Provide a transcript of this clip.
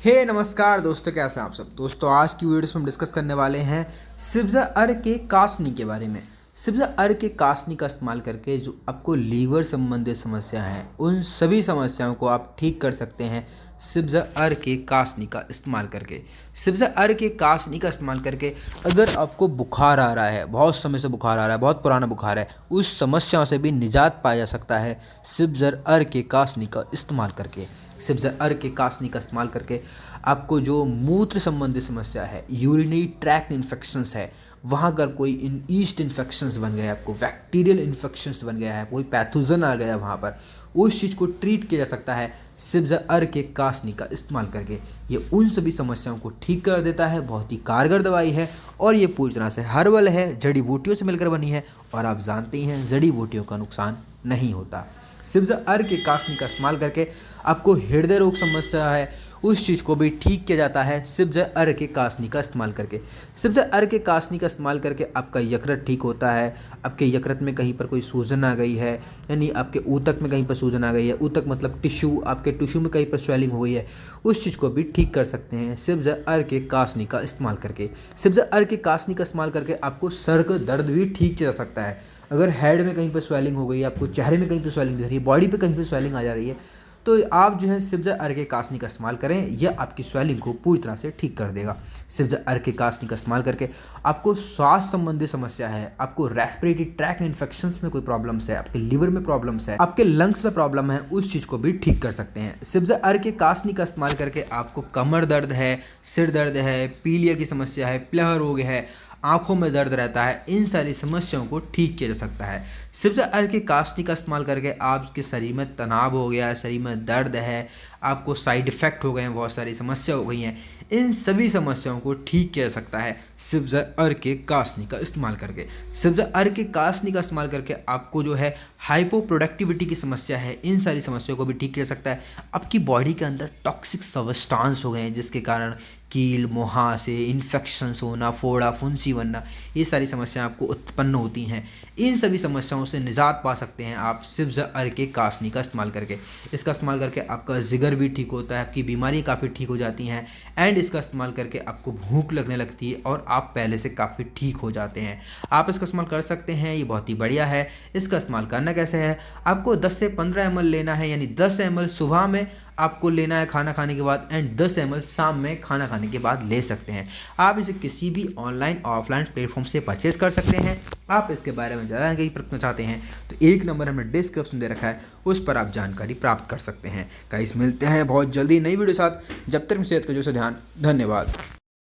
नमस्कार दोस्तों, कैसे हैं आप सब। दोस्तों आज की वीडियो में हम डिस्कस करने वाले हैं सिब्ज़ा अर के कासनी के बारे में। सिब्ज़ा अर के कासनी का इस्तेमाल करके जो आपको लीवर संबंधित समस्या है उन सभी समस्याओं को आप ठीक कर सकते हैं सिब्ज़ा अर के कासनी का इस्तेमाल करके। सिब्ज़ा अर के कासनी का इस्तेमाल करके अगर आपको बुखार आ रहा है, बहुत समय से बुखार आ रहा है, बहुत पुराना बुखार है, उस समस्याओं से भी निजात पाया जा सकता है सिब्ज़ा अर के कासनी का इस्तेमाल करके। सिब्ज़ा अर के कासनी का इस्तेमाल करके आपको जो मूत्र संबंधी समस्या है, यूरिनरी ट्रैक्ट इन्फेक्शंस है, वहाँ अगर कोई ईस्ट इन्फेक्शंस बन गया है, आपको बैक्टीरियल इन्फेक्शंस बन गया है, कोई पैथोजन आ गया है वहाँ पर, उस चीज़ को ट्रीट किया जा सकता है सिब्ज़ा अर के कासनी का इस्तेमाल करके। ये उन सभी समस्याओं को ठीक कर देता है, बहुत ही कारगर दवाई है और ये पूरी तरह से हर्बल है, जड़ी बूटियों से मिलकर बनी है और आप जानते ही हैं जड़ी बूटियों का नुकसान नहीं होता। सिब्ज़ा अर के कासनी का इस्तेमाल करके आपको हृदय रोग समस्या है उस चीज़ को भी ठीक किया जाता है सिब्ज़ा अर के कासनी का इस्तेमाल करके। सिब्ज़ा अर के कासनी का इस्तेमाल करके आपका यकृत ठीक होता है। आपके यकृत में कहीं पर कोई सूजन आ गई है, यानी आपके ऊतक में कहीं पर सूजन आ गई है, ऊतक मतलब टिश्यू, आपके टिश्यू में कहीं पर स्वेलिंग हो गई है, उस चीज़ को भी ठीक कर सकते हैं सिब्ज़ा अर के कासनी का इस्तेमाल करके। सिब्ज़ा अर के कासनी का इस्तेमाल करके आपको सर का दर्द भी ठीक किया जा सकता है। अगर हेड में कहीं पर स्वेलिंग हो गई है, आपको चेहरे में कहीं पर स्वेलिंग दिख रही है, बॉडी पे कहीं पर स्वेलिंग आ जा रही है, तो आप जो है सिब्ज़ा अर के कासनी का इस्तेमाल करें, यह आपकी स्वेलिंग को पूरी तरह से ठीक कर देगा। सिब्ज़ा अर के कासनी का इस्तेमाल करके आपको श्वास संबंधी समस्या है, आपको रेस्पिरेटरी ट्रैक्ट इन्फेक्शंस में कोई प्रॉब्लम्स है, आपके लिवर में प्रॉब्लम्स है, आपके लंग्स में प्रॉब्लम है, उस चीज़ को भी ठीक कर सकते हैं। सिब्ज़ा अर के कासनी का इस्तेमाल करके आपको कमर दर्द है, सिर दर्द है, पीलिया की समस्या है, प्लेहा रोग है, आँखों में दर्द रहता है, इन सारी समस्याओं को ठीक किया जा सकता है। सिब्ज़ा अर के कासनी का इस्तेमाल करके आपके शरीर में तनाव हो गया है, शरीर में दर्द है, आपको साइड इफ़ेक्ट हो गए हैं, बहुत सारी समस्या हो गई हैं, इन सभी समस्याओं को ठीक किया जा सकता है सिब्ज़ा अर के कासनी का इस्तेमाल करके। सिब्ज़ा अर के कासनी का इस्तेमाल करके आपको जो है हाइपो प्रोडक्टिविटी की समस्या है, इन सारी समस्याओं को भी ठीक किया जा सकता है। आपकी बॉडी के अंदर टॉक्सिक सब्सटेंस हो गए हैं जिसके कारण कील, मुहासे, इन्फेक्शंस होना, फोड़ा, फुंसी बनना, ये सारी समस्याएं आपको उत्पन्न होती हैं। इन सभी समस्याओं से निजात पा सकते हैं आप सिब्ज़ा अर के कासनी का इस्तेमाल करके। इसका इस्तेमाल करके आपका जिगर भी ठीक होता है, आपकी बीमारी काफ़ी ठीक हो जाती हैं एंड इसका इस्तेमाल करके आपको भूख लगने लगती है और आप पहले से काफ़ी ठीक हो जाते हैं। आप इसका इस्तेमाल कर सकते हैं, ये बहुत ही बढ़िया है। इसका इस्तेमाल करना कैसे है, आपको 10 से 15 ml लेना है, यानी 10 ml सुबह में आपको लेना है खाना खाने के बाद एंड 10 ml शाम में खाना खाने के बाद ले सकते हैं। आप इसे किसी भी ऑनलाइन ऑफलाइन प्लेटफॉर्म से परचेज कर सकते हैं। आप इसके बारे में ज़्यादा जानकारी प्राप्त चाहते हैं तो एक नंबर हमने डिस्क्रिप्शन दे रखा है, उस पर आप जानकारी प्राप्त कर सकते हैं। गाइस मिलते हैं बहुत जल्दी नई वीडियो के साथ, जब तक सेहत का जो से ध्यान। धन्यवाद।